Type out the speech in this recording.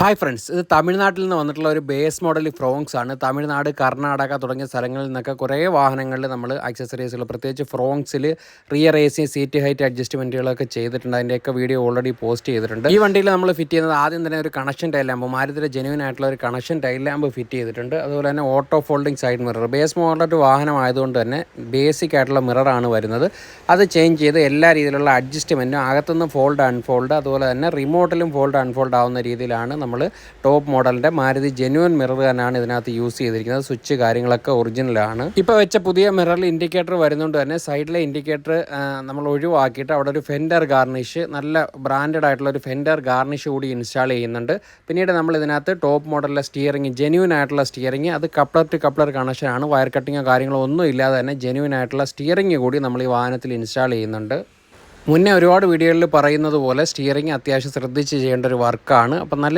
Hi friends, ഇത് തമിഴ്നാട്ടിൽ നിന്ന് വന്നിട്ടുള്ള ഒരു ബേസ് മോഡൽ ഫ്രോങ്സ് ആണ്. തമിഴ്നാട്, കർണാടക തുടങ്ങിയ സ്ഥലങ്ങളിൽ നിന്നൊക്കെ കുറേ വാഹനങ്ങളിൽ നമ്മൾ ആക്സസറീസുകൾ, പ്രത്യേകിച്ച് ഫ്രോങ്സിൽ rear A C seat height അഡ്ജസ്റ്റ്മെൻറ്റുകളൊക്കെ ചെയ്തിട്ടുണ്ട്. അതിൻ്റെയൊക്കെ വീഡിയോ ഓൾറെഡി പോസ്റ്റ് ചെയ്തിട്ടുണ്ട്. ഈ വണ്ടിയിൽ നമ്മൾ ഫിറ്റ് ചെയ്യുന്നത് ആദ്യം തന്നെ ഒരു കണക്ഷൻ ടൈൽ ലാമ്പ്, മാരുതിയുടെ ജെനുവിൻ ആയിട്ടുള്ള ഒരു കണക്ഷൻ ടൈൽ ലാമ്പ് ഫിറ്റ് ചെയ്തിട്ടുണ്ട്. അതുപോലെ തന്നെ auto folding side mirror, base model ഒരു വാഹനമായതുകൊണ്ട് തന്നെ ബേസിക് ആയിട്ടുള്ള മിററാണ് വരുന്നത്. അത് ചേഞ്ച് ചെയ്ത് എല്ലാ രീതിയിലുള്ള അഡ്ജസ്റ്റ്മെൻറ്റും, അകത്തുനിന്ന് ഫോൾഡ് അൺഫോൾഡ്, അതുപോലെ തന്നെ റിമോട്ടിലും ഫോൾഡ് അൺഫോൾഡ് ആവുന്ന രീതിയിലാണ് നമ്മൾ ടോപ്പ് മോഡലിൻ്റെ മാരുതി ജെന്യുവൻ മിറർ തന്നെയാണ് ഇതിനകത്ത് യൂസ് ചെയ്തിരിക്കുന്നത്. സ്വിച്ച് കാര്യങ്ങളൊക്കെ ഒറിജിനലാണ്. ഇപ്പോൾ വെച്ച പുതിയ മിററിൽ ഇൻഡിക്കേറ്റർ വരുന്നതുകൊണ്ട് തന്നെ സൈഡിലെ ഇൻഡിക്കേറ്റർ നമ്മൾ ഒഴിവാക്കിയിട്ട് അവിടെ ഒരു ഫെൻഡർ ഗാർണിഷ്, നല്ല ബ്രാൻഡഡ് ആയിട്ടുള്ള ഒരു ഫെൻഡർ ഗാർണിഷ് കൂടി ഇൻസ്റ്റാൾ ചെയ്യുന്നുണ്ട്. പിന്നീട് നമ്മൾ ഇതിനകത്ത് ടോപ്പ് മോഡലിലെ സ്റ്റിയറിംഗ്, ജെന്യുവൻ ആയിട്ടുള്ള സ്റ്റിയറിംഗ്, അത് കപ്ലർ ടു കപ്ലർ കണക്ഷനാണ്. വയർ കട്ടിങ്ങോ കാര്യങ്ങളോ ഒന്നും ഇല്ലാതെ തന്നെ ജെന്യുവൻ ആയിട്ടുള്ള സ്റ്റിയറിംഗ് കൂടി നമ്മൾ ഈ വാഹനത്തിൽ ഇൻസ്റ്റാൾ ചെയ്യുന്നുണ്ട്. മുന്നേ ഒരുപാട് വീഡിയോകളിൽ പറയുന്നത് പോലെ സ്റ്റിയറിംഗ് അത്യാവശ്യം ശ്രദ്ധിച്ച് ചെയ്യേണ്ട ഒരു വർക്കാണ്. അപ്പം നല്ല